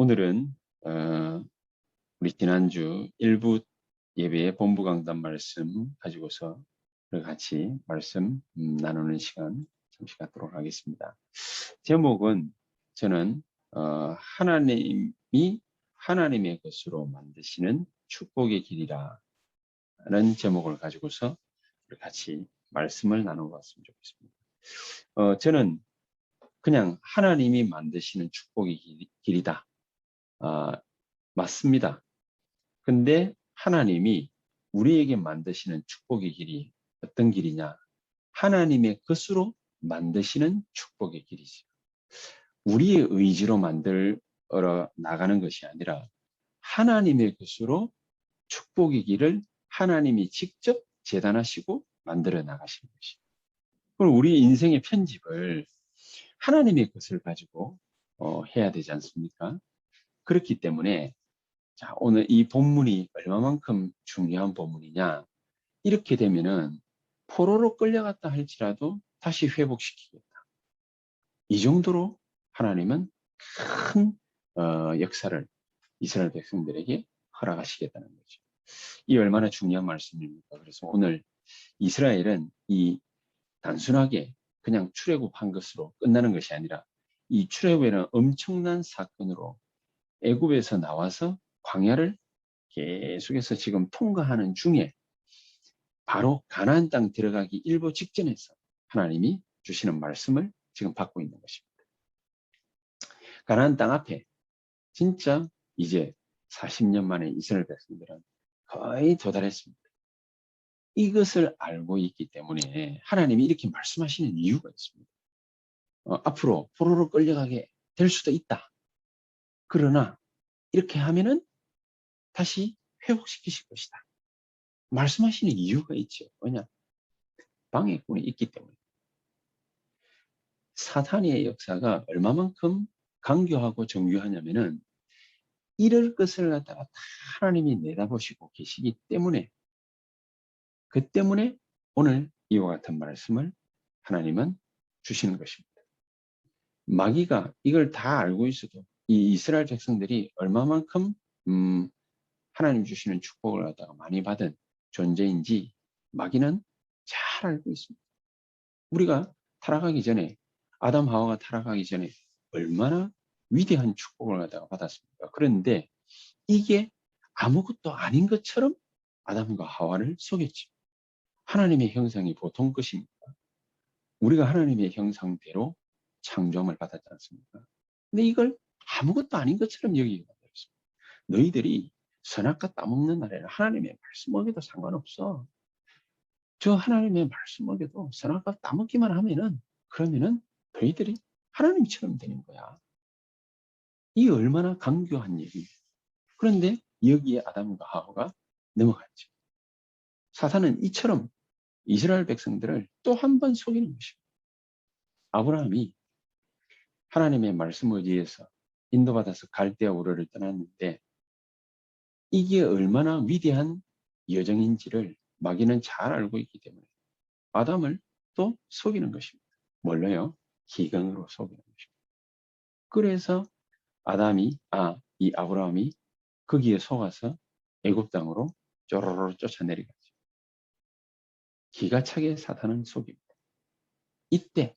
오늘은 우리 지난주 일부 예배의 본부 강단 말씀 가지고서 같이 말씀 나누는 시간 잠시 갖도록 하겠습니다. 제목은 저는 하나님이 하나님의 것으로 만드시는 축복의 길이라는 제목을 가지고서 같이 말씀을 나눠봤으면 좋겠습니다. 저는 그냥 하나님이 만드시는 축복의 길이다. 맞습니다. 근데 하나님이 우리에게 만드시는 축복의 길이 어떤 길이냐? 하나님의 것으로 만드시는 축복의 길이죠. 우리의 의지로 만들어 나가는 것이 아니라 하나님의 것으로 축복의 길을 하나님이 직접 재단하시고 만들어 나가시는 것이죠. 그럼 우리 인생의 편집을 하나님의 것을 가지고 해야 되지 않습니까? 그렇기 때문에 자, 오늘 이 본문이 얼마만큼 중요한 본문이냐? 이렇게 되면은 포로로 끌려갔다 할지라도 다시 회복시키겠다. 이 정도로 하나님은 큰 역사를 이스라엘 백성들에게 허락하시겠다는 거죠. 이 얼마나 중요한 말씀입니까? 그래서 오늘 이스라엘은 이 단순하게 그냥 출애굽한 것으로 끝나는 것이 아니라 이 출애굽에는 엄청난 사건으로 애굽에서 나와서 광야를 계속해서 지금 통과하는 중에 바로 가나안 땅 들어가기 일보 직전에서 하나님이 주시는 말씀을 지금 받고 있는 것입니다. 가나안 땅 앞에 진짜 이제 40년 만에 이스라엘 백성들은 거의 도달했습니다. 이것을 알고 있기 때문에 하나님이 이렇게 말씀하시는 이유가 있습니다. 앞으로 포로로 끌려가게 될 수도 있다. 그러나 이렇게 하면은 다시 회복시키실 것이다. 말씀하시는 이유가 있죠. 왜냐? 방해꾼이 있기 때문에. 사탄의 역사가 얼마만큼 강교하고 정교하냐면은 이럴 것을 갖다가 다 하나님이 내다보시고 계시기 때문에 그 때문에 오늘 이와 같은 말씀을 하나님은 주시는 것입니다. 마귀가 이걸 다 알고 있어도 이 이스라엘 백성들이 얼마만큼 하나님 주시는 축복을 갖다가 많이 받은 존재인지 마귀는 잘 알고 있습니다. 우리가 타락하기 전에 아담 하와가 타락하기 전에 얼마나 위대한 축복을 갖다가 받았습니까? 그런데 이게 아무것도 아닌 것처럼 아담과 하와를 속였죠. 하나님의 형상이 보통 것입니까? 우리가 하나님의 형상대로 창조함을 받았지 않습니까? 근데 이걸 아무것도 아닌 것처럼 여기게 되었습니다. 너희들이 선악과 따먹는 날에는 하나님의 말씀 먹여도 상관없어. 저 하나님의 말씀 먹여도 선악과 따먹기만 하면은 그러면은 너희들이 하나님처럼 되는 거야. 이 얼마나 강교한 얘기예요. 그런데 여기에 아담과 하와가 넘어갔죠. 사탄은 이처럼 이스라엘 백성들을 또 한 번 속이는 것입니다. 아브라함이 하나님의 말씀 의지에서 인도받아서 갈대아 우르를 떠났는데 이게 얼마나 위대한 여정인지를 마귀는 잘 알고 있기 때문에 아담을 또 속이는 것입니다. 뭘로요? 기근으로 속이는 것입니다. 그래서 이 아브라함이 거기에 속아서 애굽 땅으로 쪼로로 쫓아내려갔죠. 기가 차게 사탄은 속입니다. 이때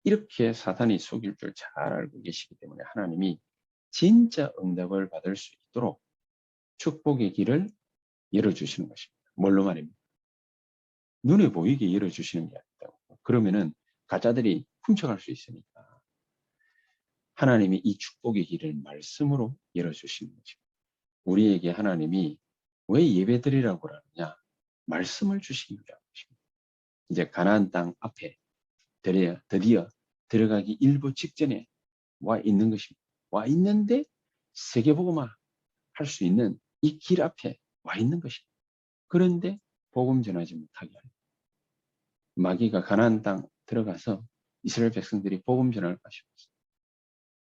이렇게 사탄이 속일 줄 잘 알고 계시기 때문에 하나님이 진짜 응답을 받을 수 있도록 축복의 길을 열어주시는 것입니다. 뭘로 말입니까? 눈에 보이게 열어주시는 게 아니다고. 그러면은 가짜들이 훔쳐갈 수 있으니까 하나님이 이 축복의 길을 말씀으로 열어주시는 것입니다. 우리에게 하나님이 왜 예배드리라고 하느냐? 말씀을 주시기 위한 것입니다. 이제 가나안 땅 앞에 드디어 들어가기 일부 직전에 와 있는 것입니다. 와 있는데 세계복음화 할 수 있는 이 길 앞에 와 있는 것입니다. 그런데 복음 전하지 못하게 합니다. 마귀가 가나안 땅 들어가서 이스라엘 백성들이 복음 전할 것이 없습니다.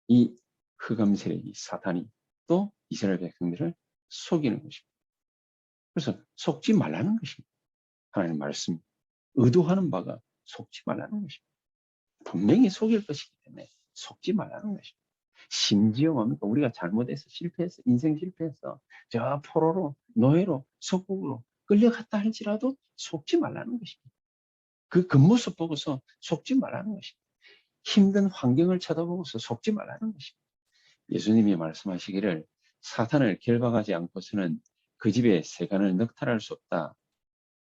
이 흑암 세력이 사탄이 또 이스라엘 백성들을 속이는 것입니다. 그래서 속지 말라는 것입니다. 하나님 말씀 의도하는 바가 속지 말라는 것입니다. 분명히 속일 것이기 때문에 속지 말라는 것입니다. 심지어 뭡니까? 우리가 잘못해서 실패했어. 인생 실패했어. 저 포로로, 노예로, 속국으로 끌려갔다 할지라도 속지 말라는 것입니다. 그 겉모습 보고서 속지 말라는 것입니다. 힘든 환경을 쳐다보고서 속지 말라는 것입니다. 예수님이 말씀하시기를 사탄을 결박하지 않고서는 그 집에 세간을 넉탈할 수 없다.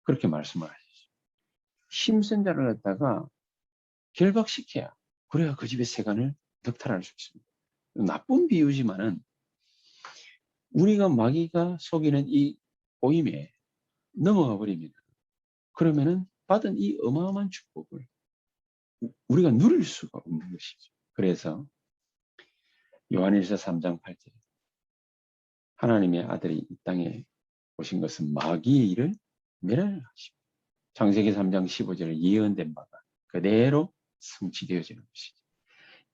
그렇게 말씀을 하셨어요. 힘센 자를 갖다가 결박시켜야 그래야 그 집의 세간을 넉탈할 수 있습니다. 나쁜 비유지만은 우리가 마귀가 속이는 이 오임에 넘어가 버리면 그러면은 받은 이 어마어마한 축복을 우리가 누릴 수가 없는 것이죠. 그래서 요한일서 3장 8절 하나님의 아들이 이 땅에 오신 것은 마귀의 일을 멸하시고 창세기 3장 15절에 예언된 바가 그대로 성취되어지는 것이죠.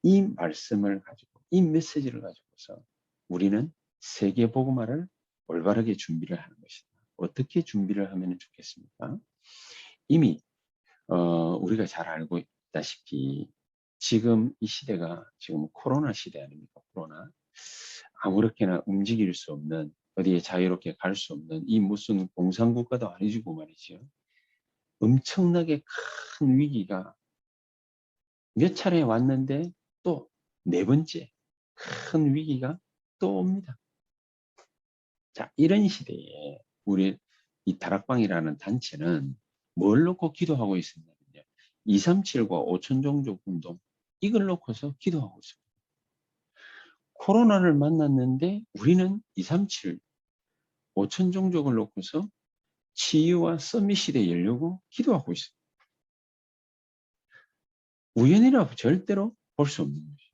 이 말씀을 가지고 이 메시지를 가지고서 우리는 세계 복음화를 올바르게 준비를 하는 것이다. 어떻게 준비를 하면 좋겠습니까? 이미 우리가 잘 알고 있다시피 지금 이 시대가 지금 코로나 시대 아닙니까? 코로나. 아무렇게나 움직일 수 없는 어디에 자유롭게 갈 수 없는 이 무슨 공산국가도 아니고 말이죠. 엄청나게 큰 위기가 몇 차례 왔는데 또 네 번째 큰 위기가 또 옵니다. 자, 이런 시대에 우리 이 다락방이라는 단체는 뭘 놓고 기도하고 있었냐면요. 237과 5천 종족 운동 이걸 놓고서 기도하고 있습니다. 코로나를 만났는데 우리는 237, 5천 종족을 놓고서 치유와 서밋 시대 열려고 기도하고 있습니다. 우연이라고 절대로 볼 수 없는 것이죠.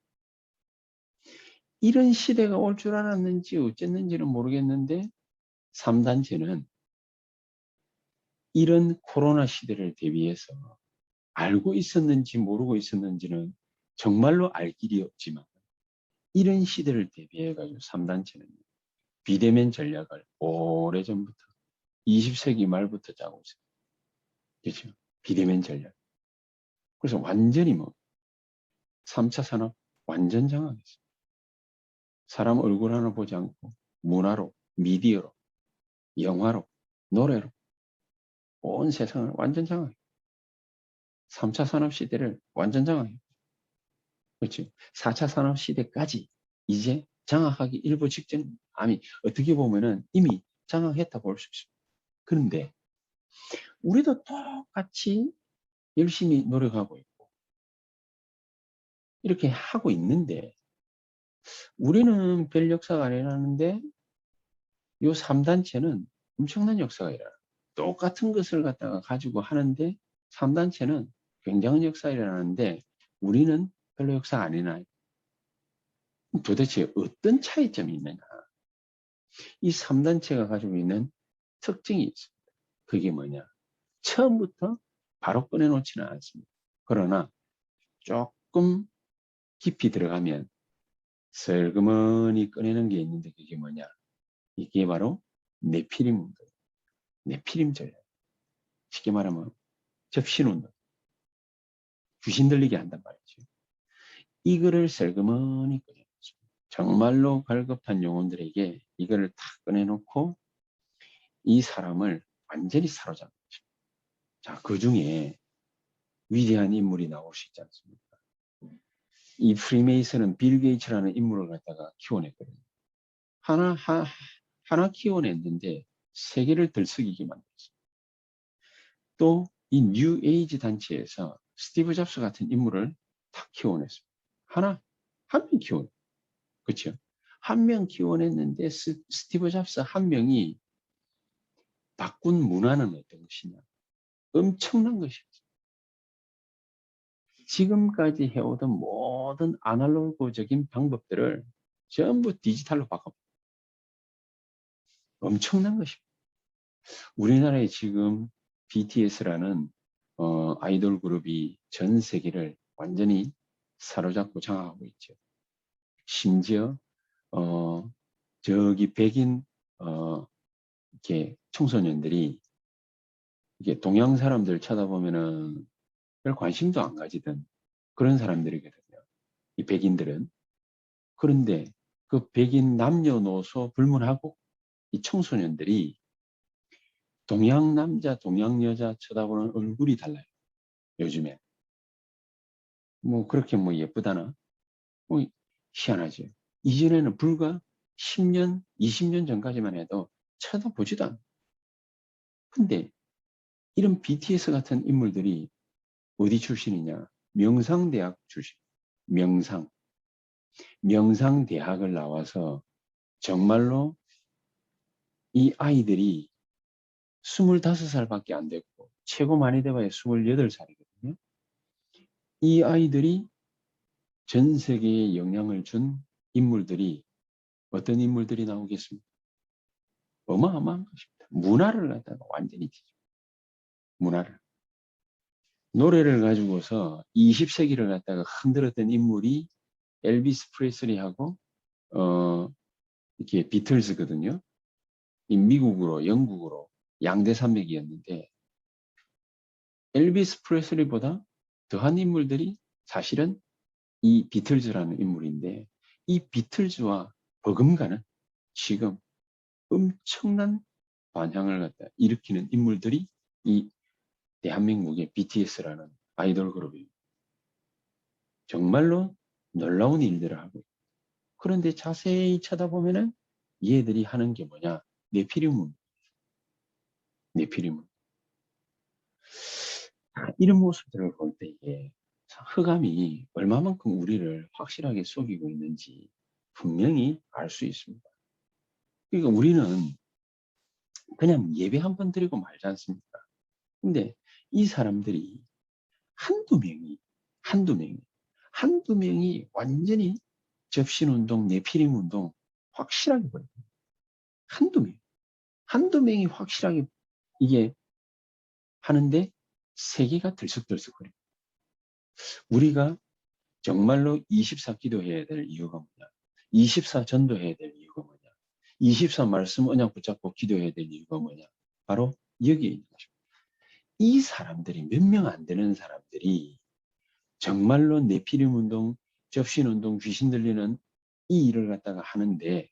이런 시대가 올 줄 알았는지 어쨌는지는 모르겠는데 3단체는 이런 코로나 시대를 대비해서 알고 있었는지 모르고 있었는지는 정말로 알 길이 없지만 이런 시대를 대비해 가지고 3단체는 비대면 전략을 오래전부터 20세기 말부터 짜고 있어요. 그렇죠? 비대면 전략. 그래서 완전히 3차 산업 완전 장악했어요. 사람 얼굴 하나 보지 않고 문화로, 미디어로, 영화로, 노래로 온 세상을 완전 장악해요. 3차 산업 시대를 완전 장악해요. 그렇죠. 4차 산업 시대까지 이제 장악하기 일보 직전, 아니 어떻게 보면은 이미 장악했다 볼 수 있습니다. 그런데 우리도 똑같이 열심히 노력하고 있고 이렇게 하고 있는데 우리는 별 역사가 안 일어나는데 이 3단체는 엄청난 역사가 일어나요. 똑같은 것을 갖다가 가지고 하는데 3단체는 굉장한 역사가 일어나는데 우리는 별로 역사가 안 일어나요. 도대체 어떤 차이점이 있느냐. 이 3단체가 가지고 있는 특징이 있습니다. 그게 뭐냐. 처음부터 바로 꺼내놓지는 않습니다. 그러나 조금 깊이 들어가면 슬그머니 꺼내는 게 있는데 그게 뭐냐. 이게 바로 네피림 운동, 네피림 전략. 쉽게 말하면 접신 운동. 귀신 들리게 한단 말이죠. 이거를 슬그머니 꺼내놓습니다. 정말로 갈급한 영혼들에게 이거를 탁 꺼내놓고 이 사람을 완전히 사로잡는 것입니다. 자, 그 중에 위대한 인물이 나올 수 있지 않습니까? 이 프리메이슨은 빌 게이츠라는 인물을 갖다가 키워냈거든요. 하나 키워냈는데 세계를 들썩이게 만들었어요. 또 이 뉴 에이지 단체에서 스티브 잡스 같은 인물을 탁 키워냈습니다. 한 명 키워냈어요. 그렇죠? 한 명 키워냈는데 스티브 잡스 한 명이 바꾼 문화는 어떤 것이냐? 엄청난 것이었어요. 지금까지 해오던 모든 아날로그적인 방법들을 전부 디지털로 바꿔. 엄청난 것입니다. 우리나라에 지금 BTS라는 아이돌 그룹이 전 세계를 완전히 사로잡고 장악하고 있죠. 심지어 저기 백인 이렇게 청소년들이 이게 동양 사람들 쳐다보면은 별 관심도 안 가지던 그런 사람들이거든요. 이 백인들은. 그런데 그 백인 남녀노소 불문하고 이 청소년들이 동양 남자, 동양 여자 쳐다보는 얼굴이 달라요. 요즘에. 뭐 그렇게 뭐 예쁘다나? 뭐 희한하죠. 이전에는 불과 10년, 20년 전까지만 해도 쳐다보지도 않아요. 근데 이런 BTS 같은 인물들이 어디 출신이냐? 명상대학 출신. 명상. 명상대학을 나와서 정말로 이 아이들이 25살밖에 안 됐고 최고 많이 돼봐야 28살이거든요. 이 아이들이 전 세계에 영향을 준 인물들이 어떤 인물들이 나오겠습니까? 어마어마한 것입니다. 문화를 갖다가 완전히 문화를. 노래를 가지고서 20세기를 갖다가 흔들었던 인물이 엘비스 프레슬리하고 이렇게 비틀즈거든요. 이 미국으로 영국으로 양대 산맥이었는데 엘비스 프레슬리보다 더한 인물들이 사실은 이 비틀즈라는 인물인데 이 비틀즈와 버금가는 지금 엄청난 반향을 갖다 일으키는 인물들이 이 대한민국의 BTS라는 아이돌 그룹입니다. 정말로 놀라운 일들을 하고 있고 그런데 자세히 쳐다보면은 얘들이 하는 게 뭐냐? 네피리문. 이런 모습들을 볼 때 이게 흑암이 얼마만큼 우리를 확실하게 속이고 있는지 분명히 알 수 있습니다. 그러니까 우리는 그냥 예배 한 번 드리고 말지 않습니까? 근데 이 사람들이 한두 명이, 한두 명이 완전히 접신운동, 네피림운동 확실하게 보여요. 한두 명이 확실하게 이게 하는데 세계가 들썩들썩거려요. 우리가 정말로 24 기도해야 될 이유가 뭐냐? 24 전도해야 될 이유가 뭐냐? 24 말씀 언약 붙잡고 기도해야 될 이유가 뭐냐? 바로 여기에 있는 것입니다. 이 사람들이 몇 명 안 되는 사람들이 정말로 네피림 운동, 접신 운동, 귀신 들리는 이 일을 갖다가 하는데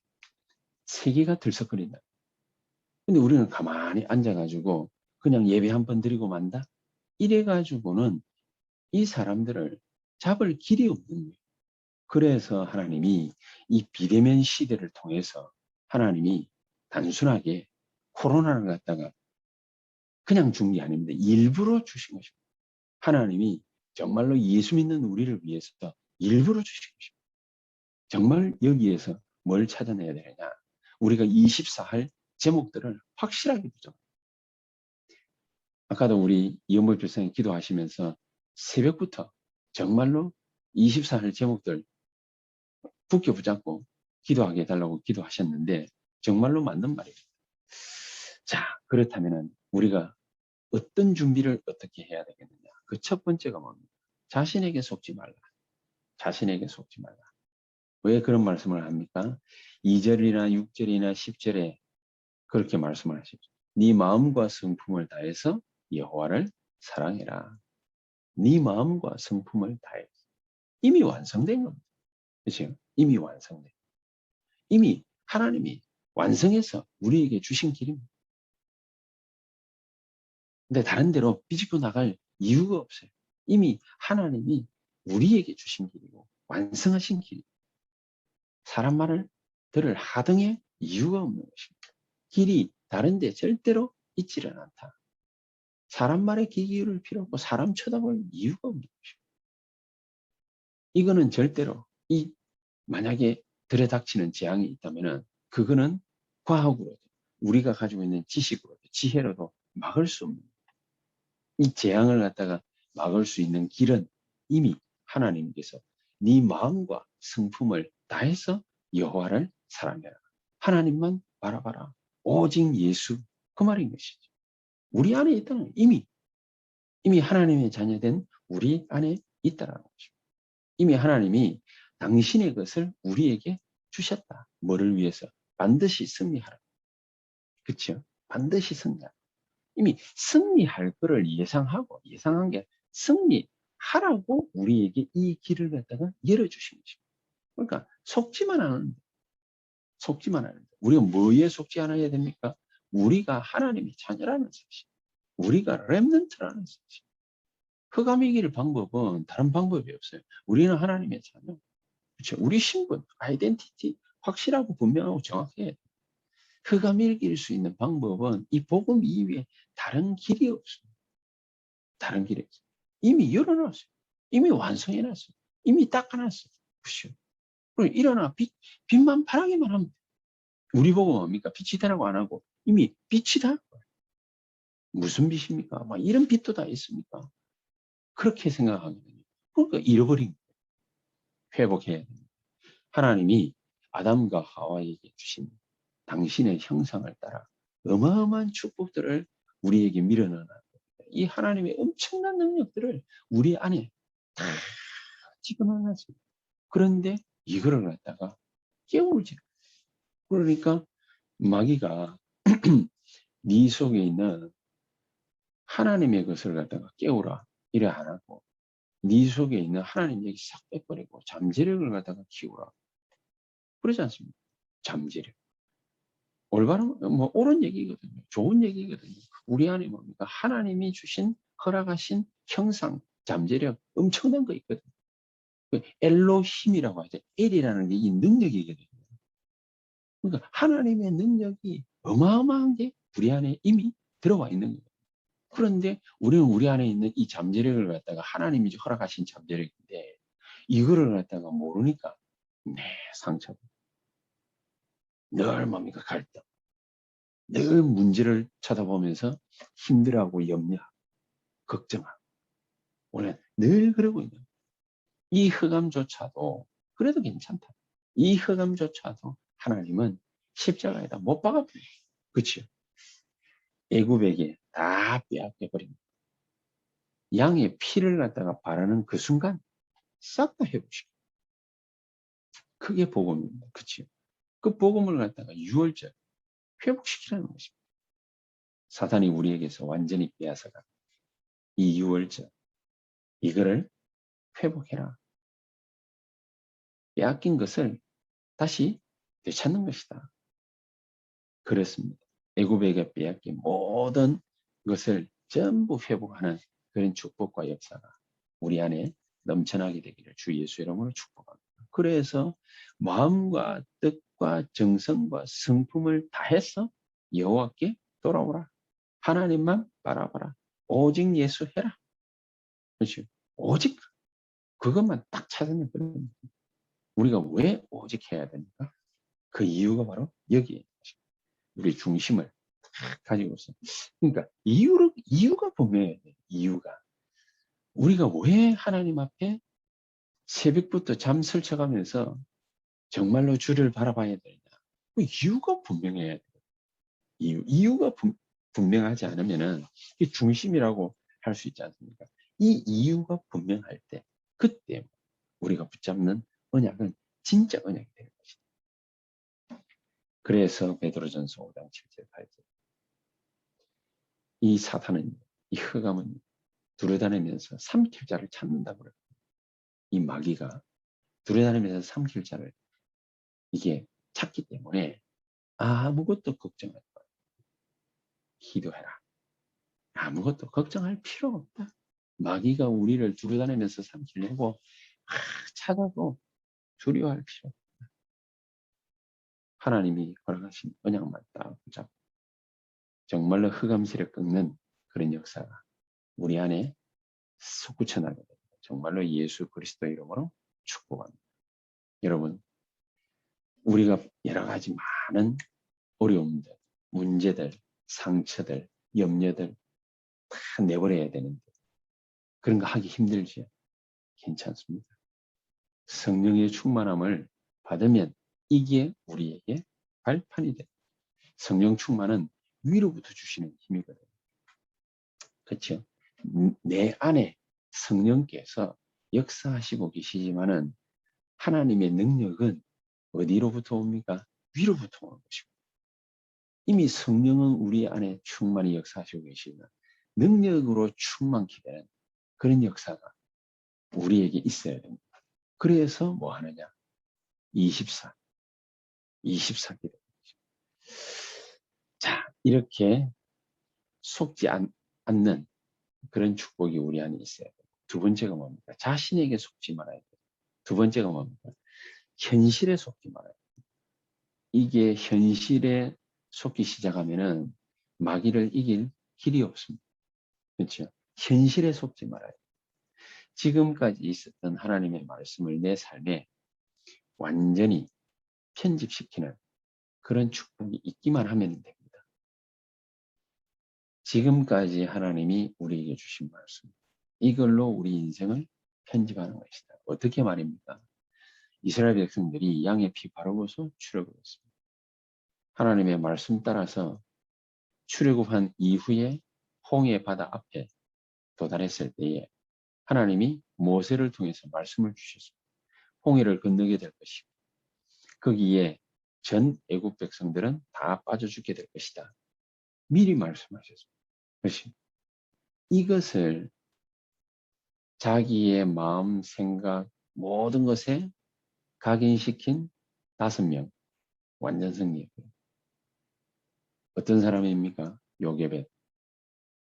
세계가 들썩거린다. 근데 우리는 가만히 앉아가지고 그냥 예배 한 번 드리고 만다? 이래가지고는 이 사람들을 잡을 길이 없는 거예요. 그래서 하나님이 이 비대면 시대를 통해서 하나님이 단순하게 코로나를 갖다가 그냥 준 게 아닙니다. 일부러 주신 것입니다. 하나님이 정말로 예수 믿는 우리를 위해서 일부러 주신 것입니다. 정말 여기에서 뭘 찾아내야 되느냐? 우리가 24할 제목들을 확실하게 보죠. 아까도 우리 이영복 교수님 기도하시면서 새벽부터 정말로 24할 제목들 굳게 붙잡고 기도하게 해달라고 기도하셨는데 정말로 맞는 말입니다. 자, 그렇다면 우리가 어떤 준비를 어떻게 해야 되겠느냐? 그 첫 번째가 뭡니까? 자신에게 속지 말라. 자신에게 속지 말라. 왜 그런 말씀을 합니까? 2절이나 6절이나 10절에 그렇게 말씀을 하시죠. 네 마음과 성품을 다해서 여호와를 사랑해라. 네 마음과 성품을 다해서. 이미 완성된 겁니다. 그렇죠? 이미 완성된. 이미 하나님이 완성해서 우리에게 주신 길입니다. 근데 다른 데로 삐집고 나갈 이유가 없어요. 이미 하나님이 우리에게 주신 길이고 완성하신 길이고 사람 말을 들을 하등의 이유가 없는 것입니다. 길이 다른데 절대로 있지는 않다. 사람 말에 귀 기울일 필요 없고 사람 쳐다볼 이유가 없는 것입니다. 이거는 절대로 만약에 들여닥치는 재앙이 있다면 그거는 과학으로도 우리가 가지고 있는 지식으로도 지혜로도 막을 수 없는 이 재앙을 갖다가 막을 수 있는 길은 이미 하나님께서 네 마음과 성품을 다해서 여호와를 사랑해라. 하나님만 바라봐라. 오직 예수. 그 말인 것이죠. 우리 안에 있다는 이미 하나님의 자녀된 우리 안에 있다라는 것입니다. 이미 하나님이 당신의 것을 우리에게 주셨다. 뭐를 위해서? 반드시 승리하라. 그렇죠? 반드시 승리하라. 이미 승리할 거를 예상한 게 승리하라고 우리에게 이 길을 갖다가 열어주신 것입니다. 그러니까 속지만 않은데, 속지만 않은데. 우리가 뭐에 속지 않아야 됩니까? 우리가 하나님의 자녀라는 사실. 우리가 렘넌트라는 사실. 흑암이 이길 방법은 다른 방법이 없어요. 우리는 하나님의 자녀. 그렇죠? 우리 신분, 아이덴티티 확실하고 분명하고 정확해야 돼요. 흑암이 이길 수 있는 방법은 이 복음 이외에 다른 길이 없습니다. 다른 길이 없어요. 이미 열어놨어요. 이미 완성해놨어요. 이미 닦아놨어요. 그렇죠? 그럼 일어나 빛만 바라기만 하면 돼요. 우리 보고 뭡니까? 빛이 되라고 안 하고 이미 빛이 다. 무슨 빛입니까? 막 이런 빛도 다 있습니까? 그렇게 생각하거든요. 그러니까 잃어버린 거예요. 회복해야 됩니다. 하나님이 아담과 하와에게 주신 당신의 형상을 따라 어마어마한 축복들을 우리에게 밀어넣어. 이 하나님의 엄청난 능력들을 우리 안에 다 집어넣어놨습니다. 그런데 이거를 갖다가 깨우지. 그러니까 마귀가 네 속에 있는 하나님의 것을 갖다가 깨우라 이래 안 하고 네 속에 있는 하나님 얘기 싹 빼버리고 잠재력을 갖다가 키우라 그러지 않습니까? 잠재력. 올바른 뭐 옳은 얘기거든요. 좋은 얘기거든요. 우리 안에 뭡니까? 하나님이 주신 허락하신 형상, 잠재력 엄청난 거 있거든요. 그 엘로힘이라고 하죠. 엘이라는 게 이 능력이거든요. 그러니까 하나님의 능력이 어마어마한 게 우리 안에 이미 들어와 있는 거예요. 그런데 우리는 우리 안에 있는 이 잠재력을 갖다가 하나님이 허락하신 잠재력인데 이거를 갖다가 모르니까 상처. 늘 뭡니까? 갈등. 늘 문제를 쳐다보면서 힘들어하고 염려하고 걱정하고 원래 늘 그러고 있는 거예요. 이 흑암조차도 그래도 괜찮다. 이 흑암조차도 하나님은 십자가에다 못 박아버려요. 그렇죠? 애굽에게 다 빼앗겨버립니다. 양의 피를 갖다가 바르는 그 순간 싹 다 회복시켜. 그게 복음입니다. 그렇죠? 그 복음을 갖다가 유월절 회복시키라는 것입니다. 사탄이 우리에게서 완전히 빼앗아가 이 유월절 이거를 회복해라. 빼앗긴 것을 다시 되찾는 것이다. 그렇습니다. 애굽에게 빼앗긴 모든 것을 전부 회복하는 그런 축복과 역사가 우리 안에 넘쳐나게 되기를 주 예수 이름으로 축복합니다. 그래서 마음과 뜻과 정성과 성품을 다해서 여호와께 돌아오라. 하나님만 바라봐라. 오직 예수 해라. 그렇죠? 오직 그것만 딱 찾으면 됩니다. 우리가 왜 오직 해야 됩니까? 그 이유가 바로 여기에 우리 중심을 가지고 있어요. 그러니까 이유가 분명해야 돼요. 이유가. 우리가 왜 하나님 앞에 새벽부터 잠 설쳐가면서 정말로 주를 바라봐야 되느냐. 그 이유가 분명해야 돼요. 이유가 분명하지 않으면은 이게 중심이라고 할 수 있지 않습니까? 이 이유가 분명할 때 그때 우리가 붙잡는 언약은 진짜 언약이 되는 것이다. 그래서 베드로전서 5장 7절 8절 이 사탄은 이 흑암은 두려다니면서 삼킬 자를 찾는다고 그래요. 이 마귀가 두려다니면서 삼킬 자를 이게 찾기 때문에 아무것도 걱정하지 마. 기도해라. 아무것도 걱정할 필요 없다. 마귀가 우리를 두려다니면서 삼키려고 찾아도 두려워할 필요 없다. 하나님이 허락하신 언약만 딱 붙잡고 정말로 흑암세를 꺾는 그런 역사가 우리 안에 솟구쳐나게 됩니다. 정말로 예수 그리스도 이름으로 축복합니다. 여러분, 우리가 여러 가지 많은 어려움들, 문제들, 상처들, 염려들 다 내버려야 되는데 그런 거 하기 힘들죠. 괜찮습니다. 성령의 충만함을 받으면 이게 우리에게 발판이 됩니다. 성령 충만은 위로부터 주시는 힘이거든요. 그렇죠? 내 안에 성령께서 역사하시고 계시지만은 하나님의 능력은 어디로부터 옵니까? 위로부터 오는 것이고 이미 성령은 우리 안에 충만히 역사하시고 계시면 능력으로 충만케 되는 그런 역사가 우리에게 있어야 됩니다. 그래서 뭐 하느냐? 24. 24기도. 자, 이렇게 속지 않는 그런 축복이 우리 안에 있어야 돼요. 두 번째가 뭡니까? 자신에게 속지 말아야 돼요. 두 번째가 뭡니까? 현실에 속지 말아야 돼요. 이게 현실에 속기 시작하면은 마귀를 이길 길이 없습니다. 그렇죠? 현실에 속지 말아야 돼요. 지금까지 있었던 하나님의 말씀을 내 삶에 완전히 편집시키는 그런 축복이 있기만 하면 됩니다. 지금까지 하나님이 우리에게 주신 말씀, 이걸로 우리 인생을 편집하는 것이다. 어떻게 말입니까? 이스라엘 백성들이 양의 피 바르고서 출애굽했습니다. 하나님의 말씀 따라서 출애굽한 이후에 홍해 바다 앞에 도달했을 때에 하나님이 모세를 통해서 말씀을 주셨습니다. 홍해를 건너게 될 것이고 거기에 전 애국 백성들은 다 빠져 죽게 될 것이다. 미리 말씀하셨습니다. 그것이 이것을 자기의 마음, 생각, 모든 것에 각인시킨 5명 완전 승리였고요. 어떤 사람입니까? 요게벳,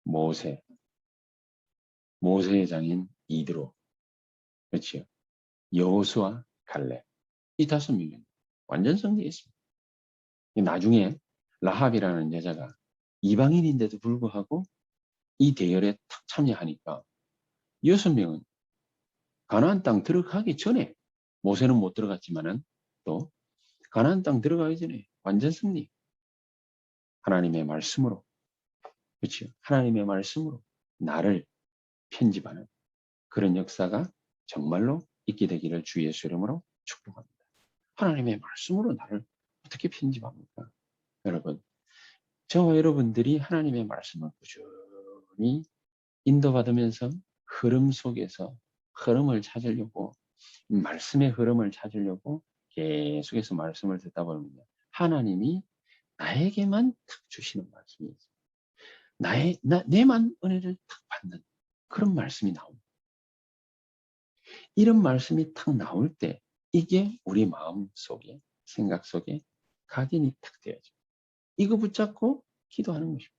모세, 모세의 장인 이드로, 그렇죠? 여호수아, 갈렙. 이 5명이 완전 승리했습니다. 나중에 라합이라는 여자가 이방인인데도 불구하고 이 대열에 탁 참여하니까 6명은 가나안 땅 들어가기 전에 모세는 못 들어갔지만은 또 가나안 땅 들어가기 전에 완전 승리. 하나님의 말씀으로, 그렇죠? 하나님의 말씀으로 나를 편집하는 그런 역사가 정말로 있게 되기를 주 예수 이름으로 축복합니다. 하나님의 말씀으로 나를 어떻게 편집합니까? 여러분, 저와 여러분들이 하나님의 말씀을 꾸준히 인도받으면서 흐름 속에서 흐름을 찾으려고, 말씀의 흐름을 찾으려고 계속해서 말씀을 듣다 보면 하나님이 나에게만 탁 주시는 말씀이 있어요. 내만 은혜를 탁 받는 그런 말씀이 나옵니다. 이런 말씀이 탁 나올 때 이게 우리 마음 속에, 생각 속에 각인이 탁 되어져. 이거 붙잡고 기도하는 것입니다.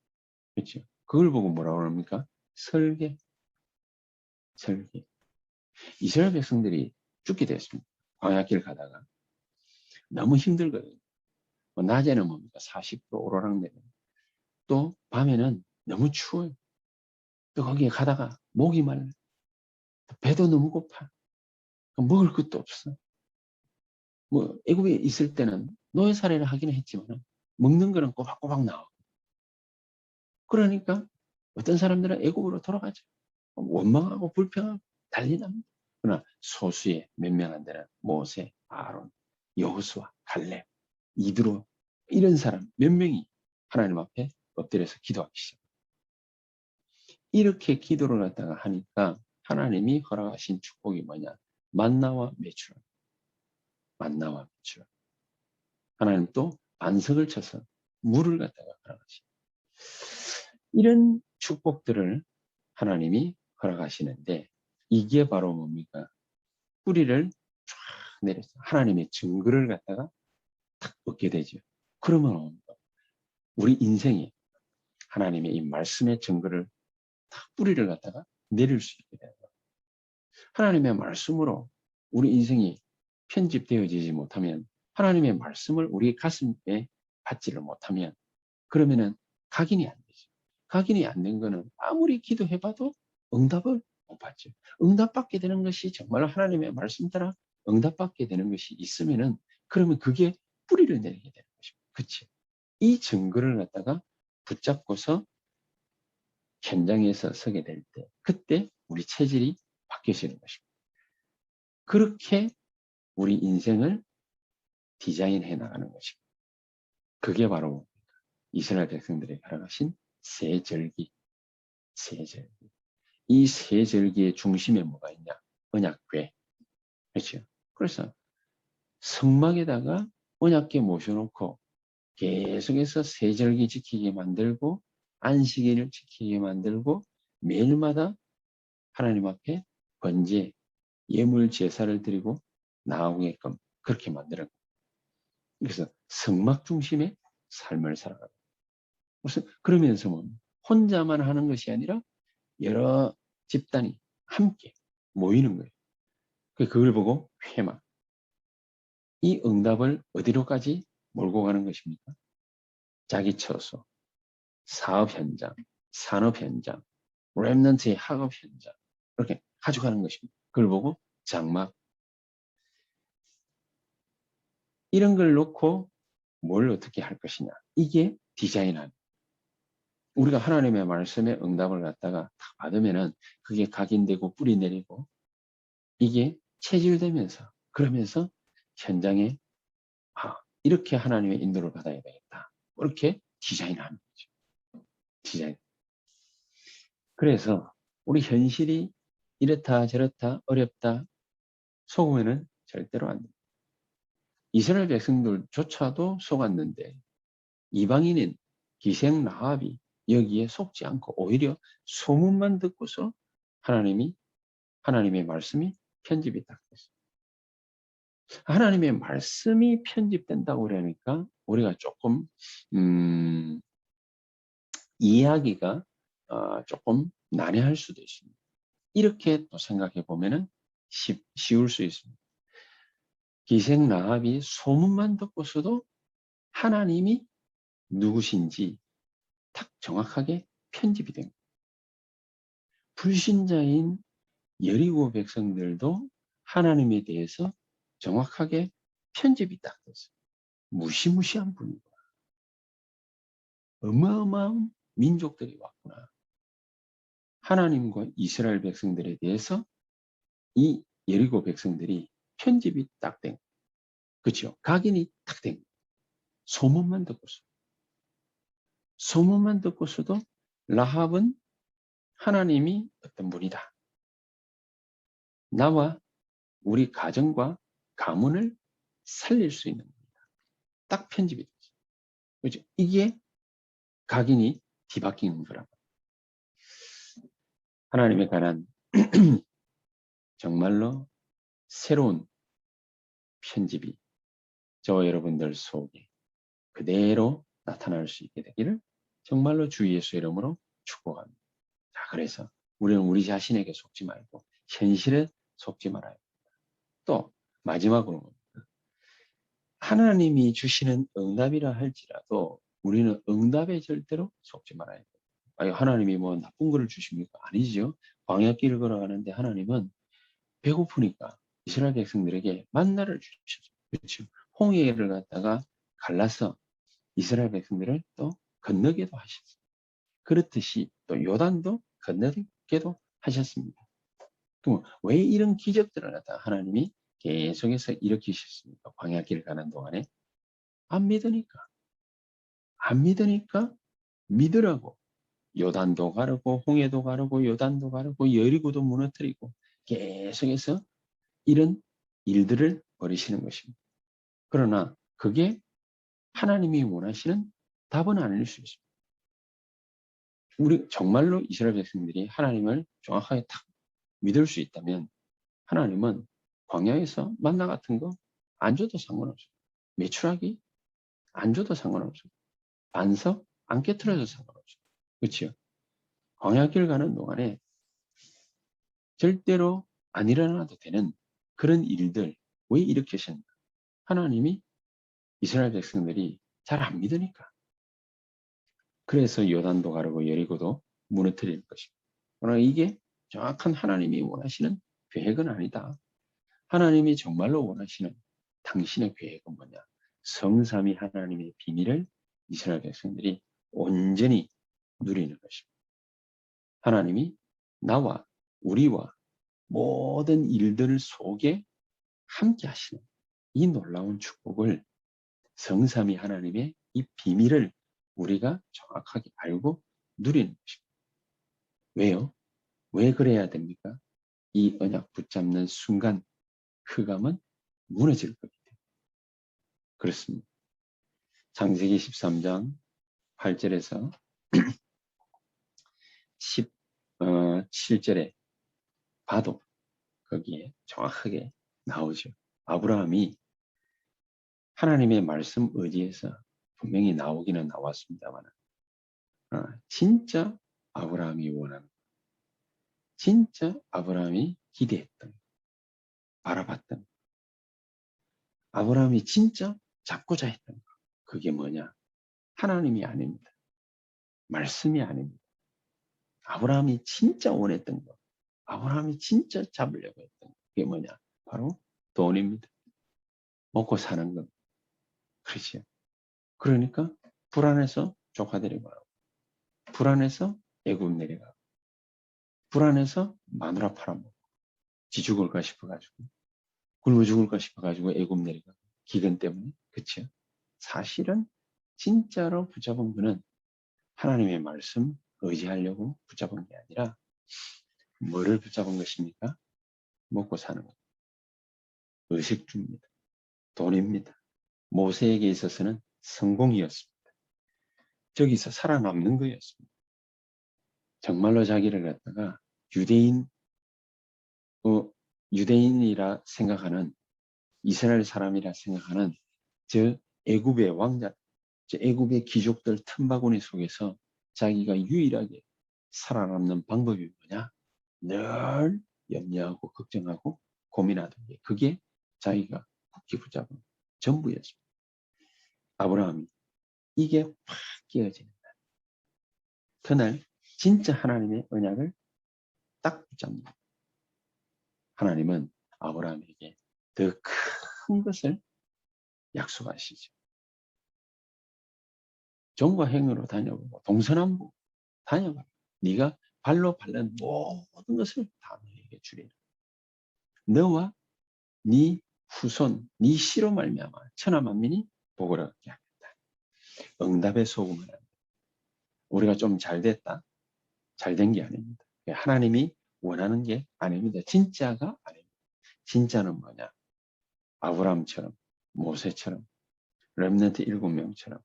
그렇죠? 그걸 보고 뭐라고 합니까? 설계. 설계. 이스라엘 백성들이 죽게 됐습니다. 광야길 가다가 너무 힘들거든요. 낮에는 뭡니까? 40도 오르락내리락. 또 밤에는 너무 추워요. 또 거기에 가다가 목이 말라. 배도 너무 고파. 먹을 것도 없어. 뭐 애굽에 있을 때는 노예 살해를 하기는 했지만 먹는 거는 꼬박꼬박 나와. 그러니까 어떤 사람들은 애굽으로 돌아가죠. 원망하고 불평하고 난리납니다. 그러나 소수의 몇 명한테는 모세, 아론, 여호수아, 갈렙, 이드로 이런 사람 몇 명이 하나님 앞에 엎드려서 기도하기 시작합니다. 이렇게 기도를 갖다가 하니까 하나님이 허락하신 축복이 뭐냐? 만나와 메추라. 만나와 메추라. 하나님 또 반석을 쳐서 물을 갖다가 허락하십니다. 이런 축복들을 하나님이 허락하시는데 이게 바로 뭡니까? 뿌리를 쫙 내려서 하나님의 증거를 갖다가 탁 얻게 되죠. 그러면 우리 인생에 하나님의 이 말씀의 증거를 탁 뿌리를 갖다가 내릴 수 있게 돼요. 하나님의 말씀으로 우리 인생이 편집되어지지 못하면 하나님의 말씀을 우리 가슴에 받지를 못하면 그러면은 각인이 안 되죠. 각인이 안 된 거는 아무리 기도해봐도 응답을 못 받죠. 응답받게 되는 것이 정말 하나님의 말씀 따라 응답받게 되는 것이 있으면은 그러면 그게 뿌리를 내리게 되는 것입니다. 그렇죠? 이 증거를 갖다가 붙잡고서 현장에서 서게 될 때 그때 우리 체질이 바뀌어지는 것입니다. 그렇게 우리 인생을 디자인해 나가는 것입니다. 그게 바로 이스라엘 백성들에게 허락하신 세절기. 세절기. 이 세절기의 중심에 뭐가 있냐? 언약궤. 그렇죠? 그래서 성막에다가 언약궤 모셔놓고 계속해서 세절기 지키게 만들고 안식일을 지키게 만들고 매일마다 하나님 앞에 번제, 예물 제사를 드리고 나오게끔 그렇게 만들어. 그래서 성막 중심의 삶을 살아가는. 그러면서 뭐 혼자만 하는 것이 아니라 여러 집단이 함께 모이는 거예요. 그걸 보고 회막. 이 응답을 어디로까지 몰고 가는 것입니까? 자기 처소, 사업 현장, 산업 현장, 랩넌트의 학업 현장, 이렇게 가져가는 것입니다. 그걸 보고 장막. 이런 걸 놓고 뭘 어떻게 할 것이냐. 이게 디자인하는. 우리가 하나님의 말씀에 응답을 갖다가 딱 받으면은 그게 각인되고 뿌리 내리고 이게 체질되면서 그러면서 현장에 이렇게 하나님의 인도를 받아야 되겠다. 이렇게 디자인하는 거죠. 디자인. 그래서 우리 현실이 이렇다 저렇다 어렵다 속으면은 절대로 안 됩니다. 이스라엘 백성들조차도 속았는데 이방인인 기생 라합이 여기에 속지 않고 오히려 소문만 듣고서 하나님의 말씀이 편집이 딱 됐어요. 하나님의 말씀이 편집된다고 그러니까 우리가 조금 이해하기가 조금 난해할 수도 있습니다. 이렇게 또 생각해 보면은 쉬울 수 있습니다. 기생 라합이 소문만 듣고서도 하나님이 누구신지 딱 정확하게 편집이 된 거예요. 불신자인 여리고 백성들도 하나님에 대해서 정확하게 편집이 딱 됐어요. 무시무시한 분이구나. 어마어마한 민족들이 왔구나. 하나님과 이스라엘 백성들에 대해서 이 여리고 백성들이 편집이 딱 된 거예요. 그렇죠? 각인이 딱 된 거예요. 소문만 듣고서. 소문만 듣고서도 라합은 하나님이 어떤 분이다. 나와 우리 가정과 가문을 살릴 수 있는 분이다. 딱 편집이 되죠. 그렇죠? 이게 각인이 뒤바뀌는 거라고. 하나님에 관한 정말로 새로운 편집이 저와 여러분들 속에 그대로 나타날 수 있게 되기를 정말로 주 예수 이름으로 축복합니다. 자, 그래서 우리는 우리 자신에게 속지 말고 현실에 속지 말아야 합니다. 또 마지막으로 하나님이 주시는 응답이라 할지라도 우리는 응답에 절대로 속지 말아야 합니다. 하나님이 뭐 나쁜 거를 주십니까? 아니죠. 광야길을 걸어가는데 하나님은 배고프니까 이스라엘 백성들에게 만나를 주셨죠. 그렇죠. 홍해를 갖다가 갈라서 이스라엘 백성들을 또 건너게도 하셨어요. 그렇듯이 또 요단도 건너게도 하셨습니다. 그럼 왜 이런 기적들을 갖다가 하나님이 계속해서 일으키셨습니까? 광야길을 가는 동안에 안 믿으니까. 안 믿으니까 믿으라고. 요단도 가르고 홍해도 가르고 요단도 가르고 여리고도 무너뜨리고 계속해서 이런 일들을 벌이시는 것입니다. 그러나 그게 하나님이 원하시는 답은 아닐 수 있습니다. 우리 정말로 이스라엘 백성들이 하나님을 정확하게 딱 믿을 수 있다면 하나님은 광야에서 만나 같은 거 안 줘도 상관없어요. 메추라기 안 줘도 상관없어요. 반석 안 깨트려도 상관없어요. 그렇죠? 광야길 가는 동안에 절대로 안 일어나도 되는 그런 일들 왜 이렇게 하셨나? 하나님이 이스라엘 백성들이 잘 안 믿으니까. 그래서 요단도 가르고 여리고도 무너뜨릴 것입니다. 그러나 이게 정확한 하나님이 원하시는 계획은 아니다. 하나님이 정말로 원하시는 당신의 계획은 뭐냐? 성삼위 하나님의 비밀을 이스라엘 백성들이 온전히 누리는 것입니다. 하나님이 나와 우리와 모든 일들 속에 함께 하시는 이 놀라운 축복을 성삼위 하나님의 이 비밀을 우리가 정확하게 알고 누리는 것입니다. 왜요? 왜 그래야 됩니까? 이 언약 붙잡는 순간 흑암은 무너질 거기 때문에. 그렇습니다. 창세기 13장 8절에서 17절에 봐도 거기에 정확하게 나오죠. 아브라함이 하나님의 말씀 의지에서 분명히 나오기는 나왔습니다만 진짜 아브라함이 원하는, 진짜 아브라함이 기대했던, 바라봤던, 아브라함이 진짜 잡고자 했던 것, 그게 뭐냐? 하나님이 아닙니다. 말씀이 아닙니다. 아브라함이 진짜 원했던 것, 아브라함이 진짜 잡으려고 했던 것, 그게 뭐냐? 바로 돈입니다. 먹고 사는 것. 그렇죠. 그러니까 불안해서 조카들이 가고, 불안해서 애굽 내려가고, 불안해서 마누라 팔아먹고, 지 죽을까 싶어가지고, 굶어 죽을까 싶어가지고 애굽 내려가고, 기근 때문에. 그렇죠. 사실은 진짜로 붙잡은 거는 하나님의 말씀 의지하려고 붙잡은 게 아니라 뭐를 붙잡은 것입니까? 먹고 사는 것. 의식주입니다. 돈입니다. 모세에게 있어서는 성공이었습니다. 저기서 살아남는 거였습니다. 정말로 자기를 갖다가 유대인, 유대인이라 생각하는, 이스라엘 사람이라 생각하는 저 애굽의 왕자, 저 애굽의 귀족들 틈바구니 속에서 자기가 유일하게 살아남는 방법이 뭐냐? 늘 염려하고 걱정하고 고민하던 게, 그게 자기가 굳게 붙잡은 전부였습니다. 아브라함이 이게 확 깨어지는 날, 그날 진짜 하나님의 언약을 딱 붙잡는, 하나님은 아브라함에게 더 큰 것을 약속하시죠. 종과 행으로 다녀보고 동서남북 다녀봐. 네가 발로 밟는 모든 것을 다 너에게 주리라. 너와 네 후손, 네 씨로 말미암아 천하 만민이 복을 얻게 하겠다. 응답의 소금은 우리가 좀 잘됐다, 잘된 게 아닙니다. 하나님이 원하는 게 아닙니다. 진짜가 아닙니다. 진짜는 뭐냐? 아브라함처럼, 모세처럼, 렘넌트 7명처럼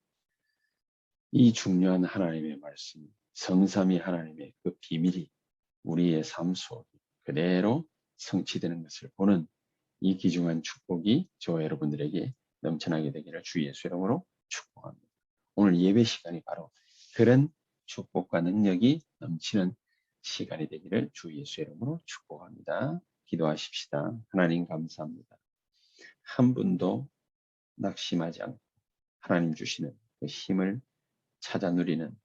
이 중요한 하나님의 말씀, 성삼위 하나님의 그 비밀이 우리의 삶 속에 그대로 성취되는 것을 보는 이 귀중한 축복이 저와 여러분들에게 넘쳐나게 되기를 주 예수 이름으로 축복합니다. 오늘 예배 시간이 바로 그런 축복과 능력이 넘치는 시간이 되기를 주 예수 이름으로 축복합니다. 기도하십시다. 하나님 감사합니다. 한 분도 낙심하지 않고 하나님 주시는 그 힘을 찾아 누리는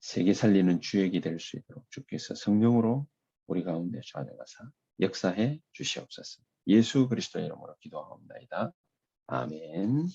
세계 살리는 주역이 될 수 있도록 주께서 성령으로 우리 가운데 좌정하사 역사해 주시옵소서. 예수 그리스도의 이름으로 기도하옵나이다. 아멘.